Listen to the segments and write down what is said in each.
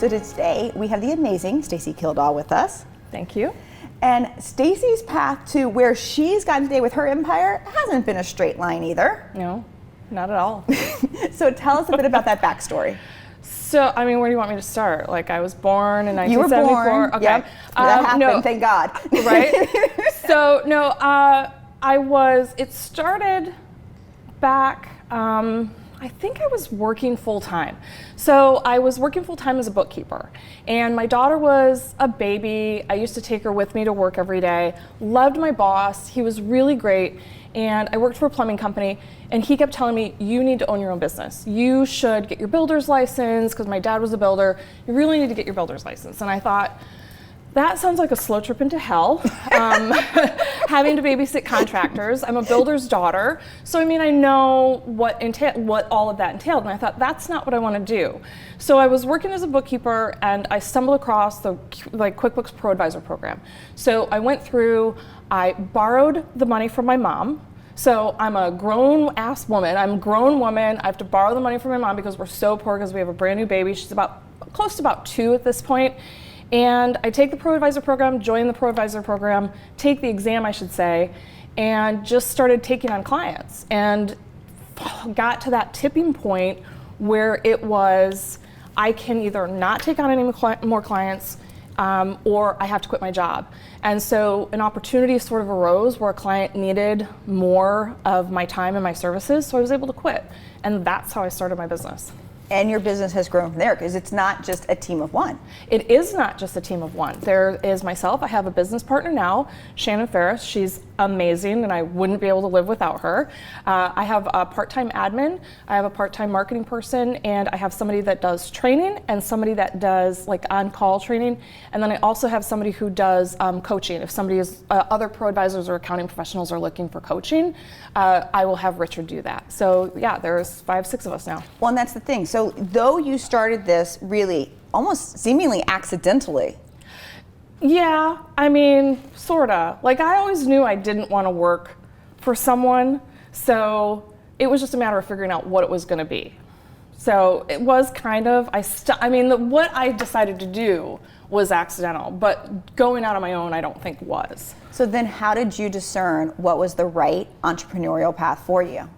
So today we have the amazing Stacy Kildal with us. Thank you. And Stacy's path to where she's gotten today with her empire hasn't been a straight line either. No, not at all. So tell us a bit about that backstory. So, I mean, where do you want me to start? Like, I was born in 1974. You were born. Okay. Yeah, that happened, no. thank God. Right? So, no, it started back, I think I was working full time. So I was working full time as a bookkeeper, and my daughter was a baby. I used to take her with me to work every day. Loved my boss. He was really great. And I worked for a plumbing company, and he kept telling me, you need to own your own business. You should get your builder's license, because my dad was a builder. You really need to get your builder's license. And I thought, that sounds like a slow trip into hell, having to babysit contractors. I'm a builder's daughter, so I mean, I know what all of that entailed, and I thought, that's not what I want to do. So I was working as a bookkeeper, and I stumbled across the QuickBooks Pro Advisor program. So I went through, I borrowed the money from my mom. So I'm a grown-ass woman. I'm a grown woman. I have to borrow the money from my mom because we're so poor because we have a brand new baby. She's close to about 2 at this point. And I take the Pro Advisor program, join the Pro Advisor program, take the exam, I should say, and just started taking on clients. And got to that tipping point where it was, I can either not take on any more clients, or I have to quit my job. And so an opportunity sort of arose where a client needed more of my time and my services, so I was able to quit. And that's how I started my business. And your business has grown from there, because it's not just a team of one. It is not just a team of one. There is myself. I have a business partner now, Shannon Ferris. She's amazing, and I wouldn't be able to live without her. I have a part-time admin. I have a part-time marketing person, and I have somebody that does training and somebody that does like on-call training. And then I also have somebody who does coaching. If somebody is, other pro advisors or accounting professionals are looking for coaching, I will have Richard do that. So yeah, there's 5, 6 of us now. Well, and that's the thing. So though you started this really almost seemingly accidentally. Yeah, I mean, sorta. Like, I always knew I didn't want to work for someone, so it was just a matter of figuring out what it was going to be. So it was kind of, what I decided to do was accidental, but going out on my own I don't think was. So then how did you discern what was the right entrepreneurial path for you?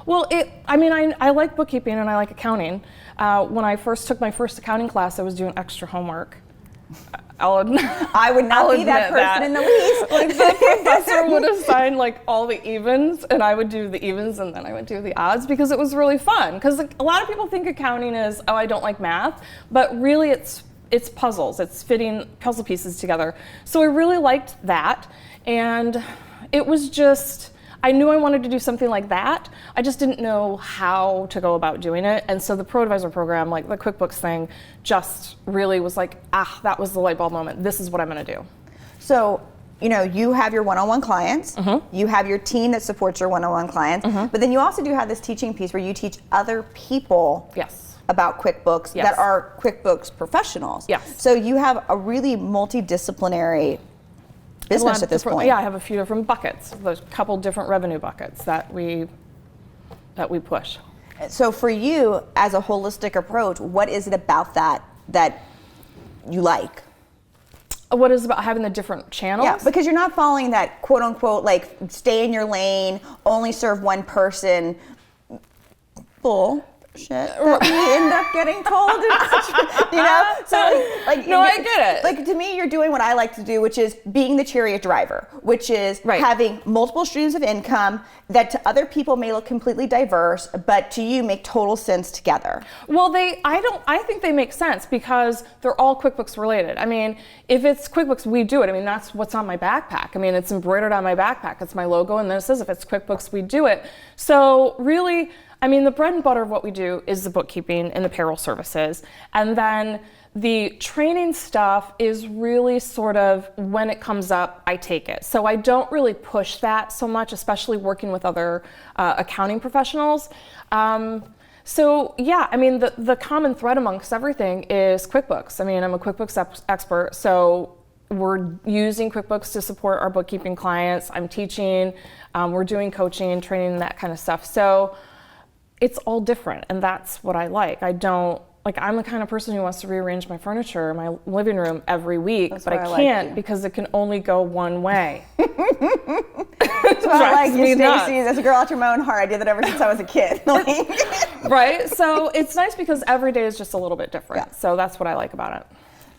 Well, I like bookkeeping and I like accounting. When I first took my first accounting class, I was doing extra homework. I would not be that person in the least. Like, the professor would assign like all the evens, and I would do the evens, and then I would do the odds because it was really fun. Because a lot of people think accounting is, oh, I don't like math, but really it's puzzles. It's fitting puzzle pieces together. So I really liked that, and it was just, I knew I wanted to do something like that. I just didn't know how to go about doing it. And so the Pro Advisor program, like the QuickBooks thing, just really was like, that was the light bulb moment. This is what I'm gonna do. So, you have your one-on-one clients, you have your team that supports your one-on-one clients, but then you also do have this teaching piece where you teach other people about QuickBooks that are QuickBooks professionals. Yes. So you have a really multidisciplinary business at this point. Yeah, I have a few different buckets. There's a couple different revenue buckets that we push. So for you, as a holistic approach, what is it about that you like? What is it about having the different channels? Yeah, because you're not following that quote unquote, like, stay in your lane, only serve one person bullshit that we end up getting told. So like, no, I get it. Like, to me, you're doing what I like to do, which is being the chariot driver, which is having multiple streams of income that to other people may look completely diverse, but to you make total sense together. Well, I think they make sense because they're all QuickBooks related. I mean, if it's QuickBooks, we do it. I mean, that's what's on my backpack. I mean, it's embroidered on my backpack. It's my logo, and then it says if it's QuickBooks, we do it. So really, I mean, the bread and butter of what we do is the bookkeeping and the payroll services. And then the training stuff is really sort of, when it comes up, I take it. So I don't really push that so much, especially working with other accounting professionals. So yeah, I mean, the common thread amongst everything is QuickBooks. I mean, I'm a QuickBooks expert, so we're using QuickBooks to support our bookkeeping clients. I'm teaching, we're doing coaching, training, that kind of stuff. So it's all different, and that's what I like. I'm the kind of person who wants to rearrange my furniture in my living room every week, but I can't because it can only go one way. That's why I like you, Stacy. That's a girl after my own heart. I did that ever since I was a kid. Right? So it's nice because every day is just a little bit different. Yeah. So that's what I like about it.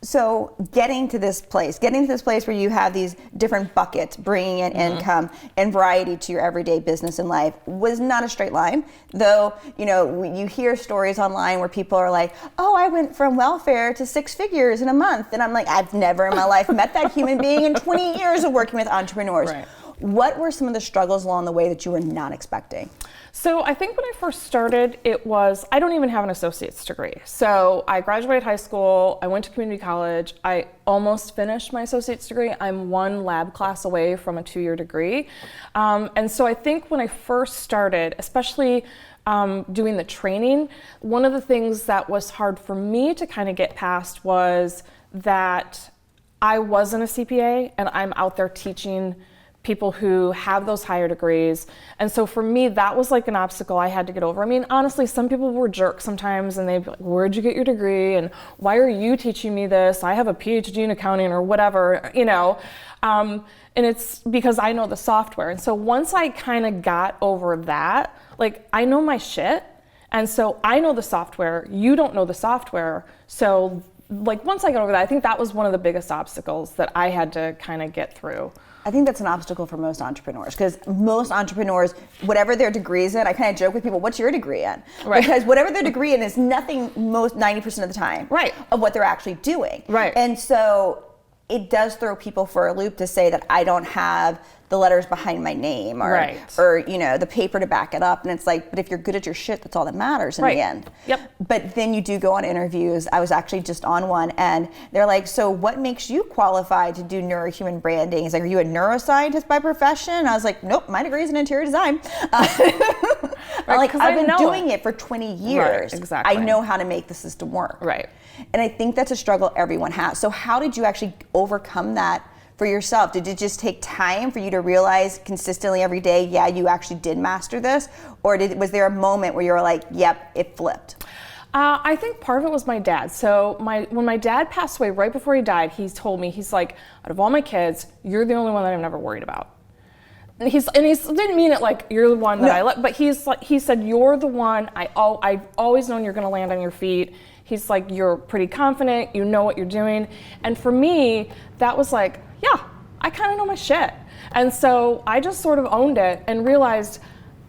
So getting to this place where you have these different buckets, bringing in income and variety to your everyday business and life was not a straight line. Though, you hear stories online where people are like, oh, I went from welfare to 6 figures in a month. And I'm like, I've never in my life met that human being in 20 years of working with entrepreneurs. Right. What were some of the struggles along the way that you were not expecting? So I think when I first started, I don't even have an associate's degree. So I graduated high school, I went to community college, I almost finished my associate's degree. I'm 1 lab class away from a 2-year degree. And so I think when I first started, especially doing the training, one of the things that was hard for me to kind of get past was that I wasn't a CPA and I'm out there teaching people who have those higher degrees. And so for me, that was like an obstacle I had to get over. I mean, honestly, some people were jerks sometimes and they'd be like, where'd you get your degree? And why are you teaching me this? I have a PhD in accounting or whatever, and it's because I know the software. And so once I kind of got over that, like I know my shit. And so I know the software, you don't know the software. So like once I got over that, I think that was one of the biggest obstacles that I had to kind of get through. I think that's an obstacle for most entrepreneurs because most entrepreneurs, whatever their degree is in, I kind of joke with people, what's your degree in? Right. Because whatever their degree in is nothing 90% of the time of what they're actually doing. Right. And so it does throw people for a loop to say that I don't have the letters behind my name or the paper to back it up. And it's like, but if you're good at your shit, that's all that matters in the end. Yep. But then you do go on interviews. I was actually just on one and they're like, so what makes you qualified to do neurohuman branding? It's like, are you a neuroscientist by profession? And I was like, nope, my degree is in interior design. I've been doing it for 20 years. Right, exactly. I know how to make the system work. Right. And I think that's a struggle everyone has. So how did you actually overcome that for yourself? Did it just take time for you to realize consistently every day, yeah, you actually did master this? Or was there a moment where you were like, yep, it flipped? I think part of it was my dad. So when my dad passed away, right before he died, he told me, he's like, out of all my kids, you're the only one that I've never worried about. And he didn't mean it like you're the one that I let, but he said, you're the one, I've always known you're gonna land on your feet. He's like, you're pretty confident, you know what you're doing. And for me, that was like, yeah, I kind of know my shit. And so I just sort of owned it and realized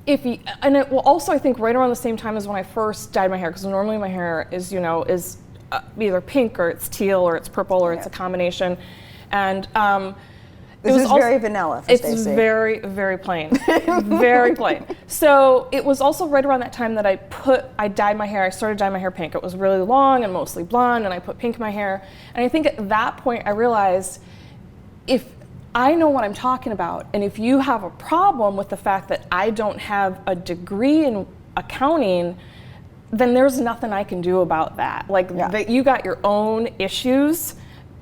also I think right around the same time as when I first dyed my hair, because normally my hair is either pink or it's teal or it's purple or it's a combination. And this is very vanilla for Stacy. It's very, very plain. Very plain. So it was also right around that time that I dyed my hair. I started dyeing my hair pink. It was really long and mostly blonde, and I put pink in my hair. And I think at that point I realized, if I know what I'm talking about, and if you have a problem with the fact that I don't have a degree in accounting, then there's nothing I can do about that. That you got your own issues,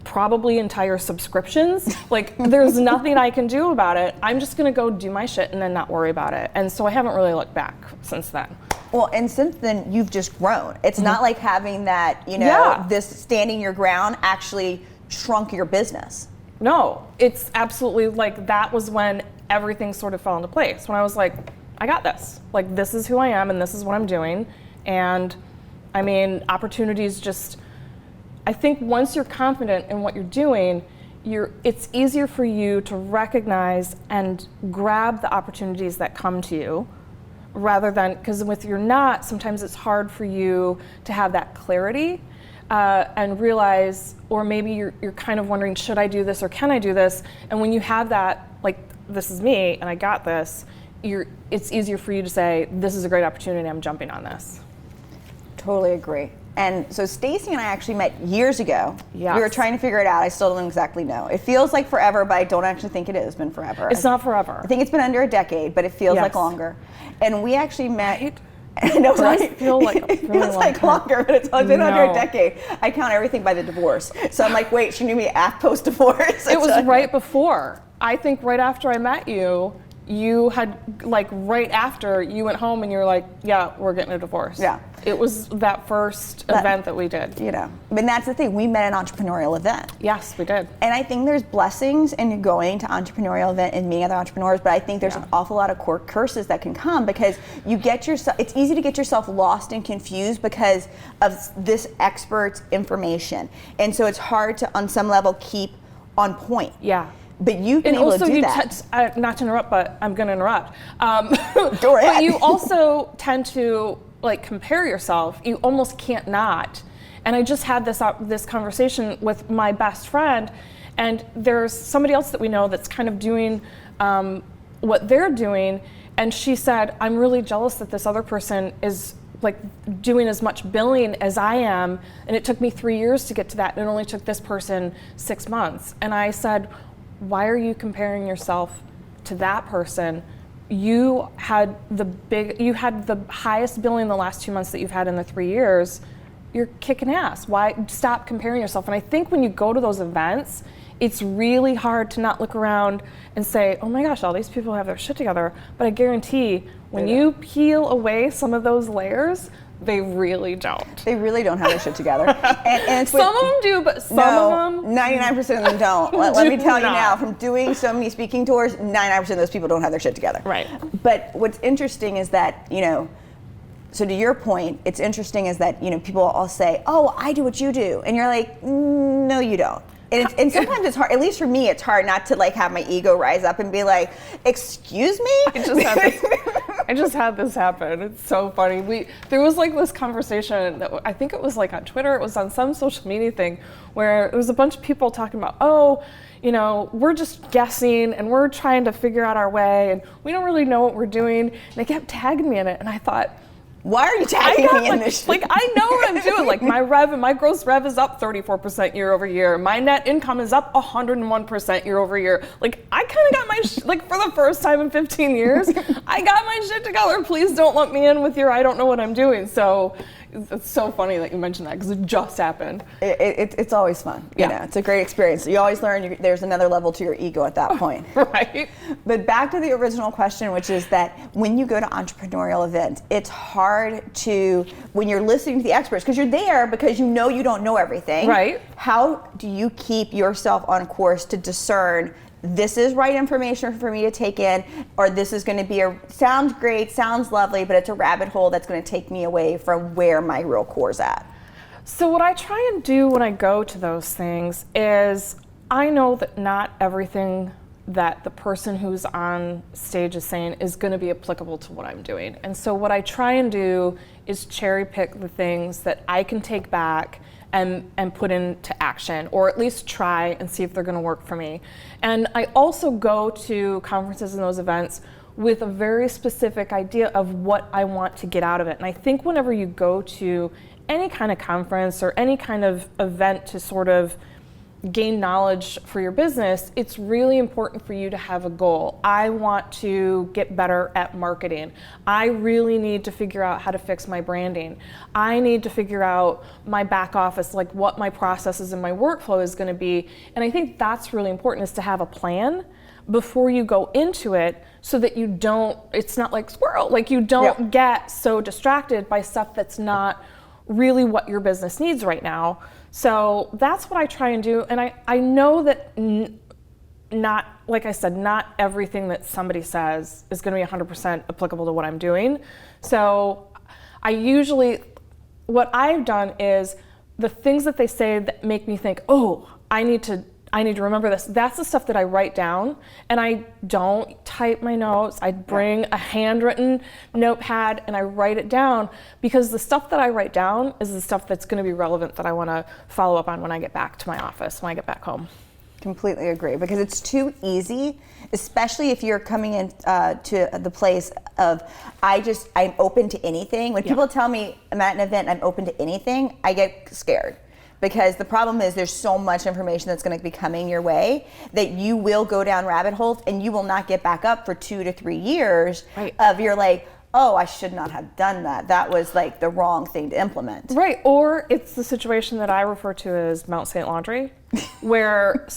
probably entire subscriptions. Like there's nothing I can do about it. I'm just gonna go do my shit and then not worry about it. And so I haven't really looked back since then. Well, and since then you've just grown. It's not like having that, this standing your ground actually shrunk your business. No, it's absolutely like that was when everything sort of fell into place. When I was like, I got this. Like this is who I am and this is what I'm doing. And I mean, opportunities just, I think once you're confident in what you're doing, it's easier for you to recognize and grab the opportunities that come to you, rather than, because if you're not, sometimes it's hard for you to have that clarity and realize, or maybe you're kind of wondering, should I do this or can I do this? And when you have that, like, this is me and I got this, it's easier for you to say, this is a great opportunity, I'm jumping on this. Totally agree. And so Stacy and I actually met years ago. Yes. We were trying to figure it out. I still don't exactly know. It feels like forever, but I don't actually think it has been forever. It's not forever. I think it's been under a decade, but it feels like longer. And we actually met. Right? I know, right? It does feel like a really it feels like time. longer, but it's been under a decade. I count everything by the divorce. So I'm like, wait, she knew me post-divorce. It was right before. I think right after I met you, you had, like, right after you went home and you're like, yeah, we're getting a divorce. Yeah. It was that first event that we did. You know, and that's the thing. We met an entrepreneurial event. Yes, we did. And I think there's blessings in going to entrepreneurial event and meeting other entrepreneurs, but I think there's an awful lot of curses that can come because you get yourself, it's easy to get yourself lost and confused because of this expert's information. And so it's hard to, on some level, keep on point. Yeah. But you've been able to do that. Not to interrupt, but I'm going to interrupt. Go ahead. But you also tend to, like, compare yourself. You almost can't not. And I just had this conversation with my best friend, and there's somebody else that we know that's kind of doing what they're doing, and she said, I'm really jealous that this other person is, like, doing as much billing as I am, and it took me 3 years to get to that, and it only took this person 6 months. And I said, why are you comparing yourself to that person? You had the highest billing the last 2 months that you've had in the 3 years. You're kicking ass. Why? Stop comparing yourself. And I think when you go to those events, it's really hard to not look around and say, oh my gosh, all these people have their shit together. But I guarantee when you peel away some of those layers, they really don't. They really don't have their shit together. And some of them do, but some of them... 99% of them don't. Let me tell you now, from doing so many speaking tours, 99% of those people don't have their shit together. Right. But what's interesting is that, you know, so to your point, it's interesting is that, you know, people all say, oh, I do what you do. And you're like, no, you don't. And sometimes it's hard, at least for me, it's hard not to, like, have my ego rise up and be like, excuse me? I just had this happen. It's so funny. There was, like, this conversation that I think it was, like, on Twitter, it was on some social media thing where there was a bunch of people talking about, oh, you know, we're just guessing and we're trying to figure out our way and we don't really know what we're doing. And they kept tagging me in it, and I thought, why are you tagging me in this shit? Like, I know what I'm doing. Like, my gross rev is up 34% year over year. My net income is up 101% year over year. Like, I kind of got my, like, for the first time in 15 years, I got my shit together. Please don't lump me in with your I don't know what I'm doing. So it's so funny that you mentioned that because it just happened. It's always fun. You know, it's a great experience. You always learn there's another level to your ego at that point. Right. But back to the original question, which is that when you go to entrepreneurial events, it's hard to, when you're listening to the experts, because you're there because you know you don't know everything. Right. How do you keep yourself on course to discern this is right information for me to take in, or this is going to be sounds great, sounds lovely, but it's a rabbit hole that's going to take me away from where my real core's at? So what I try and do when I go to those things is I know that not everything that the person who's on stage is saying is going to be applicable to what I'm doing. And so what I try and do is cherry pick the things that I can take back and put into action, or at least try and see if they're going to work for me. And I also go to conferences and those events with a very specific idea of what I want to get out of it. And I think whenever you go to any kind of conference or any kind of event to sort of gain knowledge for your business, it's really important for you to have a goal. I want to get better at marketing. I really need to figure out how to fix my branding. I need to figure out my back office, like what my processes and my workflow is going to be. And I think that's really important, is to have a plan before you go into it so that you don't, it's not like squirrel, like you don't get so distracted by stuff that's not really what your business needs right now. So that's what I try and do. And I know that not, like I said, not everything that somebody says is going to be 100% applicable to what I'm doing. So I usually, what I've done is the things that they say that make me think, oh, I need to remember this. That's the stuff that I write down, and I don't type my notes. I bring a handwritten notepad and I write it down, because the stuff that I write down is the stuff that's going to be relevant that I want to follow up on when I get back to my office, when I get back home. Completely agree, because it's too easy, especially if you're coming in to the place of, I'm open to anything. When people tell me I'm at an event and I'm open to anything, I get scared. Because the problem is there's so much information that's going to be coming your way that you will go down rabbit holes and you will not get back up for 2 to 3 years of you're like, oh, I should not have done that. That was like the wrong thing to implement. Right, or it's the situation that I refer to as Mount St. Laundry, where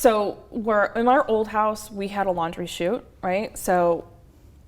in our old house, we had a laundry chute, right? So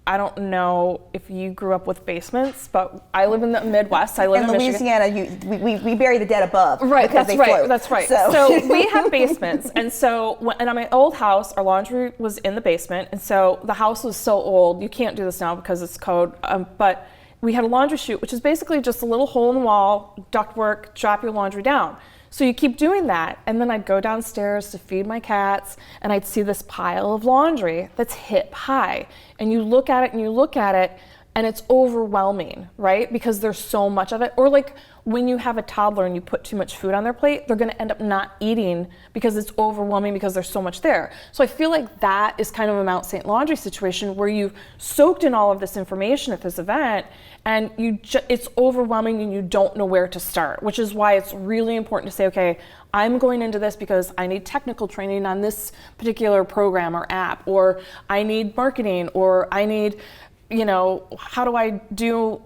I don't know if you grew up with basements, but I live in the Midwest. I live in Louisiana. We bury the dead above. Right, because they float. That's right. So we have basements. And so in my old house, our laundry was in the basement. And so the house was so old, you can't do this now because it's code, but we had a laundry chute, which is basically just a little hole in the wall, ductwork, drop your laundry down. So you keep doing that, and then I'd go downstairs to feed my cats, and I'd see this pile of laundry that's hip high. And you look at it and you look at it, and it's overwhelming, right? Because there's so much of it. Or like when you have a toddler and you put too much food on their plate, they're gonna end up not eating because it's overwhelming because there's so much there. So I feel like that is kind of a Mount St. Laundry situation where you've soaked in all of this information at this event, and it's overwhelming and you don't know where to start, which is why it's really important to say, okay, I'm going into this because I need technical training on this particular program or app, or I need marketing, or I need, how do I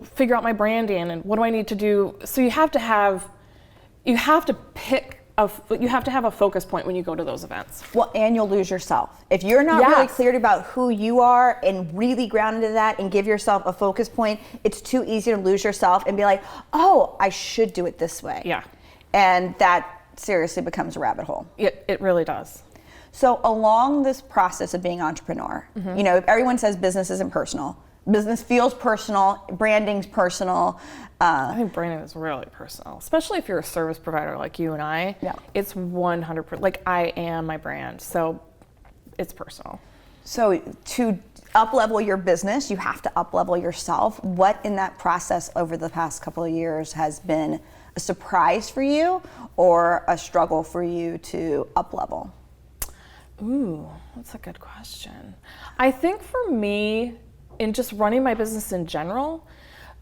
figure out my branding, and what do I need to do? So you have to have a focus point when you go to those events. Well, and you'll lose yourself. If you're not really clear about who you are and really grounded in that and give yourself a focus point, it's too easy to lose yourself and be like, oh, I should do it this way. Yeah. And that seriously becomes a rabbit hole. It really does. So along this process of being an entrepreneur, everyone says business isn't personal. Business feels personal, branding's personal. I think branding is really personal, especially if you're a service provider like you and I. Yeah. It's 100%, like I am my brand, so it's personal. So to up-level your business, you have to up-level yourself. What in that process over the past couple of years has been a surprise for you or a struggle for you to up-level? Ooh, that's a good question. I think for me, in just running my business in general,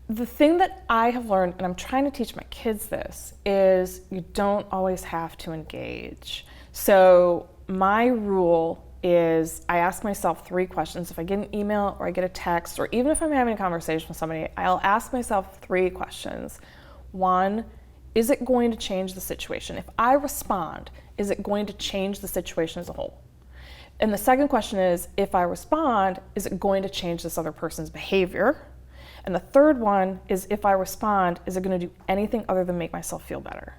the thing that I have learned, and I'm trying to teach my kids this, is you don't always have to engage. So my rule is I ask myself 3 questions. If I get an email or I get a text, or even if I'm having a conversation with somebody, I'll ask myself 3 questions. 1, is it going to change the situation? If I respond, is it going to change the situation as a whole? And the second question is, if I respond, is it going to change this other person's behavior? And the third one is, if I respond, is it going to do anything other than make myself feel better?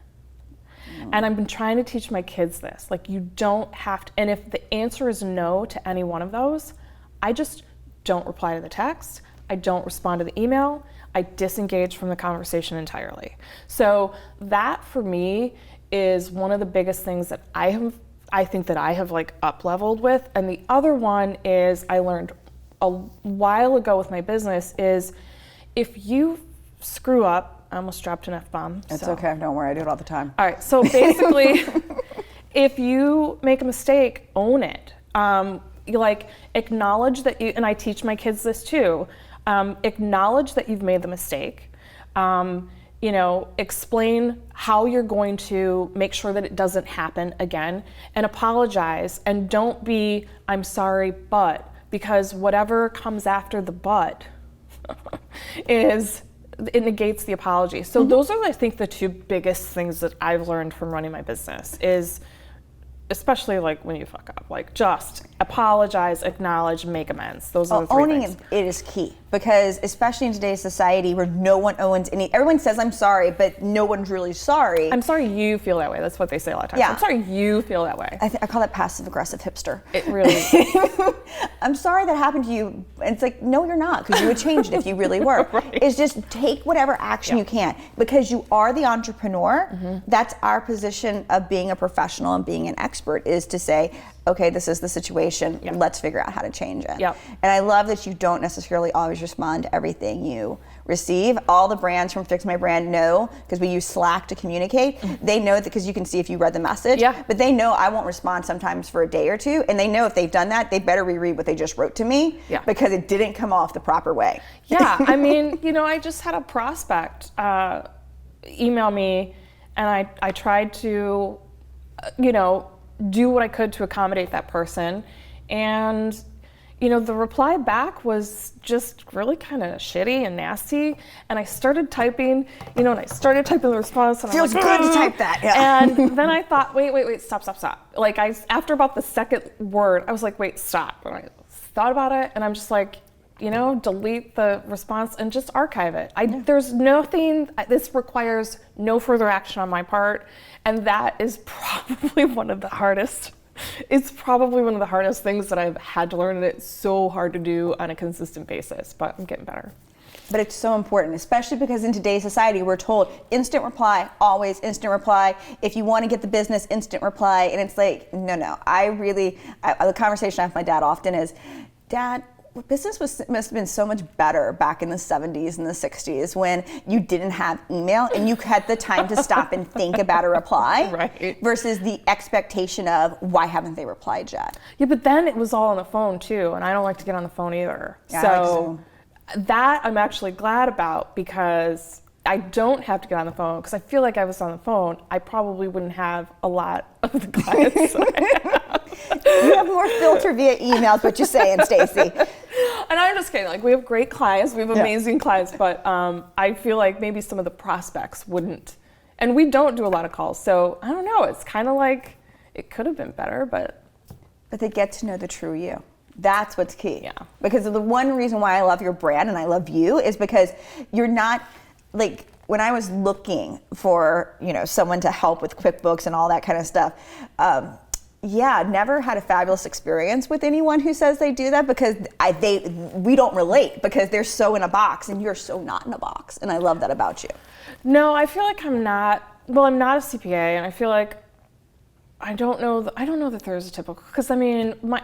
And I've been trying to teach my kids this. Like, you don't have to, and if the answer is no to any one of those, I just don't reply to the text. I don't respond to the email. I disengage from the conversation entirely. So that for me is one of the biggest things that I think that I have like up-leveled with. And the other one is I learned a while ago with my business is if you screw up, I almost dropped an F-bomb. It's okay, don't worry, I do it all the time. All right, so basically, if you make a mistake, own it. You like acknowledge that you, and I teach my kids this too, acknowledge that you've made the mistake. Explain how you're going to make sure that it doesn't happen again, and apologize, and don't be, I'm sorry, but, because whatever comes after the but it negates the apology. So those are, I think, the 2 biggest things that I've learned from running my business is, especially like when you fuck up, like just apologize, acknowledge, make amends. Those are the 3 owning things. It is key, because especially in today's society where no one owns everyone says I'm sorry, but no one's really sorry. I'm sorry you feel that way. That's what they say a lot of times. Yeah. I'm sorry you feel that way. I call that passive aggressive hipster. It really is. I'm sorry that happened to you. And it's like, no, you're not, because you would change it if you really were. Right. It's just take whatever action you can, because you are the entrepreneur. That's our position of being a professional and being an expert, is to say, okay, this is the situation, let's figure out how to change it. And I love that you don't necessarily always respond to everything you receive. All the brands from Fix My Brand know, because we use Slack to communicate, they know that, because you can see if you read the message, but they know I won't respond sometimes for a day or 2, and they know if they've done that, they better reread what they just wrote to me, because it didn't come off the proper way. I mean, I just had a prospect email me, and I tried to, do what I could to accommodate that person. And, the reply back was just really kind of shitty and nasty. And I started typing, the response. And Feels I'm like, good to type that. And then I thought, wait, stop. Like after about the second word, I was like, wait, stop. And I thought about it, and I'm just like, delete the response and just archive it. There's nothing, this requires no further action on my part, and that is probably one of the hardest. It's probably one of the hardest things that I've had to learn, and it's so hard to do on a consistent basis, but I'm getting better. But it's so important, especially because in today's society, we're told instant reply, always instant reply. If you want to get the business, instant reply. And it's like, no. The conversation I have with my dad often is, Dad, business must have been so much better back in the 70s and the 60s when you didn't have email and you had the time to stop and think about a reply, right, versus the expectation of, why haven't they replied yet? Yeah, but then it was all on the phone too, and I don't like to get on the phone either. Yeah, so that I'm actually glad about, because I don't have to get on the phone, because I feel like I was on the phone, I probably wouldn't have a lot of the clients. You have more filter via emails, what you're saying, Stacy. And I'm just kidding. Like, we have great clients, we have amazing clients, but I feel like maybe some of the prospects wouldn't. And we don't do a lot of calls, so I don't know. It's kind of like it could have been better, but they get to know the true you. That's what's key. Yeah. Because the one reason why I love your brand and I love you is because you're not, like, when I was looking for, someone to help with QuickBooks and all that kind of stuff, never had a fabulous experience with anyone who says they do that, because we don't relate, because they're so in a box and you're so not in a box. And I love that about you. No, I feel like I'm not a CPA, and I feel like I don't know that there's a typical, because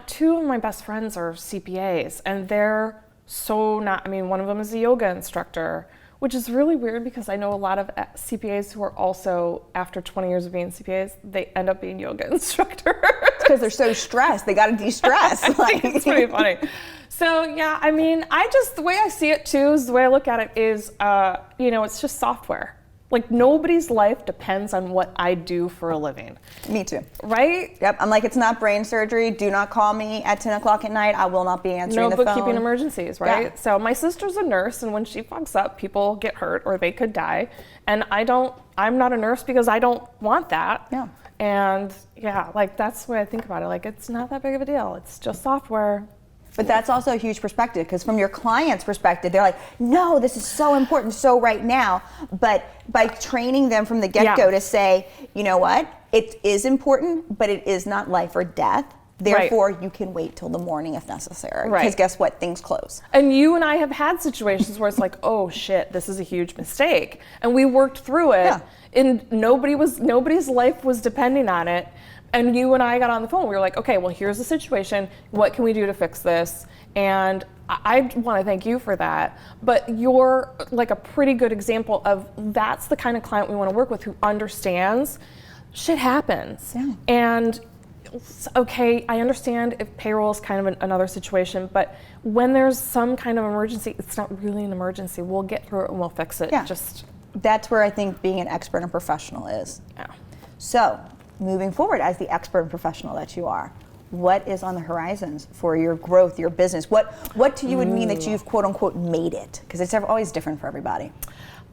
two of my best friends are CPAs, and they're so not, one of them is a yoga instructor, which is really weird, because I know a lot of CPAs who are also, after 20 years of being CPAs, they end up being yoga instructors. Because they're so stressed, they gotta de-stress. It's pretty funny. So yeah, the way I see it too, is the way I look at it is, it's just software. Like, nobody's life depends on what I do for a living. Me too. Right? Yep. I'm like, it's not brain surgery. Do not call me at 10 o'clock at night. I will not be answering the phone. No bookkeeping emergencies, right? Yeah. So my sister's a nurse, and when she fucks up, people get hurt or they could die. And I'm not a nurse because I don't want that. Yeah. And that's the way I think about it. Like, it's not that big of a deal. It's just software. But that's also a huge perspective, because from your client's perspective, they're like, no, this is so important, so right now. But by training them from the get-go to say, you know what, it is important, but it is not life or death. Therefore, you can wait till the morning if necessary. Because guess what? Things close. And you and I have had situations where it's like, oh shit, this is a huge mistake. And we worked through it, and nobody's life was depending on it. And you and I got on the phone. We were like, okay, well, here's the situation. What can we do to fix this? And I want to thank you for that. But you're like a pretty good example of, that's the kind of client we want to work with, who understands shit happens. Yeah. And okay, I understand if payroll is kind of another situation, but when there's some kind of emergency, it's not really an emergency. We'll get through it and we'll fix it. Yeah. That's where I think being an expert and professional is. Yeah. So, moving forward as the expert and professional that you are, what is on the horizons for your growth, your business? What to you would mean that you've quote unquote made it? Because it's always different for everybody.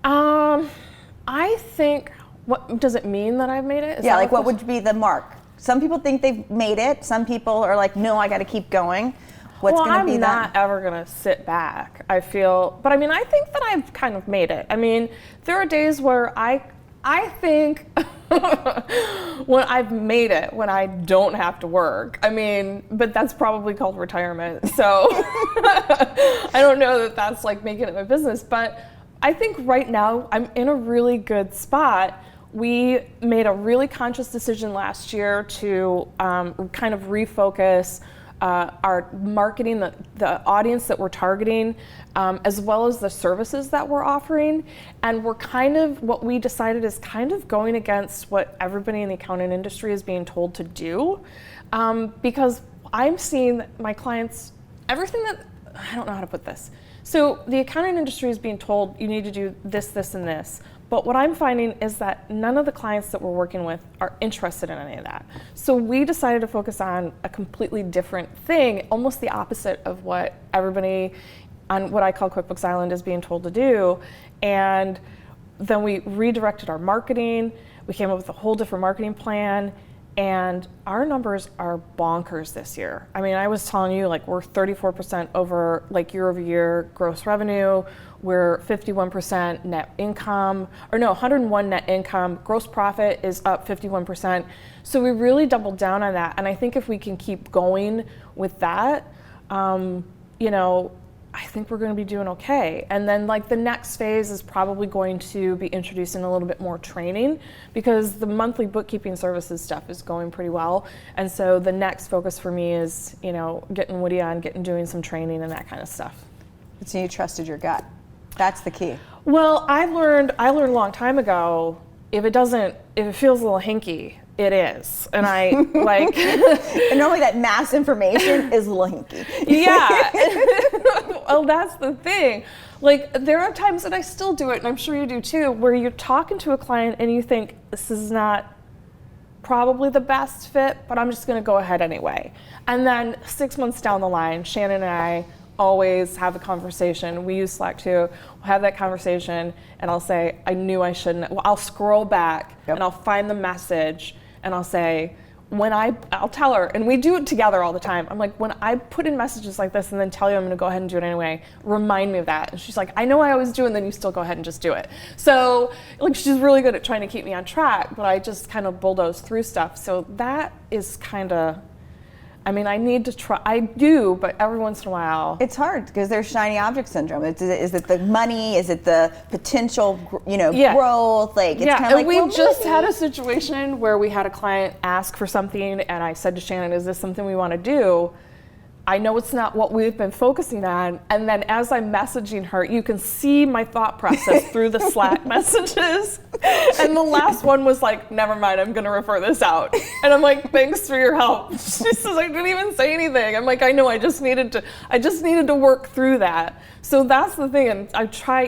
I think, what does it mean that I've made it? What would be the mark? Some people think they've made it. Some people are like, no, I got to keep going. What's going to be that? I'm not ever going to sit back. I feel, but I think that I've kind of made it. There are days where I think when I've made it, when I don't have to work. But that's probably called retirement. So I don't know that that's like making it my business. But I think right now I'm in a really good spot. We made a really conscious decision last year to kind of refocus our marketing, the audience that we're targeting, as well as the services that we're offering. And what we decided is kind of going against what everybody in the accounting industry is being told to do. Because I'm seeing that my clients, I don't know how to put this. So the accounting industry is being told, you need to do this, this, and this. But what I'm finding is that none of the clients that we're working with are interested in any of that. So we decided to focus on a completely different thing, almost the opposite of what everybody on what I call QuickBooks Island is being told to do. And then we redirected our marketing. We came up with a whole different marketing plan. And our numbers are bonkers this year. I mean, I was telling you, like, we're 34% over, like, year over year gross revenue. We're 51% net income, or no, 101 net income. Gross profit is up 51%. So we really doubled down on that. And I think if we can keep going with that, you know, I think we're going to be doing okay. And then, like, the next phase is probably going to be introducing a little bit more training, because the monthly bookkeeping services stuff is going pretty well. And so the next focus for me is, you know, getting Woody on, doing some training and that kind of stuff. So you trusted your gut. That's the key. Well, I learned a long time ago, if it feels a little hinky, it is. And I like and normally that mass information is a little hinky. Yeah. Well, that's the thing. Like, there are times that I still do it, and I'm sure you do too, where you're talking to a client and you think, this is not probably the best fit, but I'm just going to go ahead anyway. And then 6 months down the line, Shannon and I always have a conversation. We use Slack too. We'll have that conversation, and I'll say, I knew I shouldn't. Well, I'll scroll back, and I'll find the message, and I'll say, I'll tell her, and we do it together all the time. I'm like, when I put in messages like this and then tell you I'm going to go ahead and do it anyway, remind me of that. And she's like, I know I always do, and then you still go ahead and just do it. So, like, she's really good at trying to keep me on track, but I just kind of bulldoze through stuff. So that is kind of, I mean, I need to try. I do, but every once in a while. It's hard because there's shiny object syndrome. Is it the money? Is it the potential, growth? Like, it's kind of like, we just had a situation where we had a client ask for something, and I said to Shannon, is this something we want to do? I know it's not what we've been focusing on. And then as I'm messaging her, you can see my thought process through the Slack messages. And the last one was like, never mind, I'm going to refer this out. And I'm like, thanks for your help. She says, I didn't even say anything. I'm like, I know, I just needed to work through that. So that's the thing. And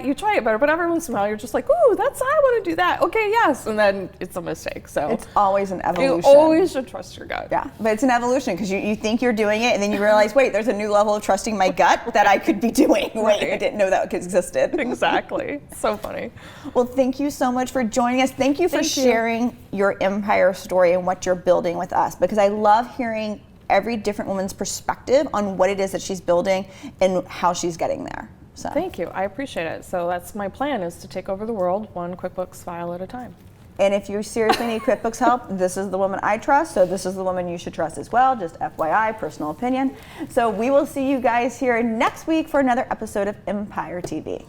you try it better, but every once in a while you're just like, ooh, I want to do that. Okay, yes. And then it's a mistake. So it's always an evolution. You always should trust your gut. Yeah, but it's an evolution because you think you're doing it, and then you realize, wait, there's a new level of trusting my gut that I could be doing. Wait, I didn't know that existed. Exactly. So funny. Well, thank you so much for joining us. Thank you for sharing your Empire story and what you're building with us, because I love hearing every different woman's perspective on what it is that she's building and how she's getting there. So thank you. I appreciate it. So that's my plan, is to take over the world one QuickBooks file at a time. And if you seriously need QuickBooks help, this is the woman I trust, so this is the woman you should trust as well. Just FYI, personal opinion. So we will see you guys here next week for another episode of EmpiHER TV.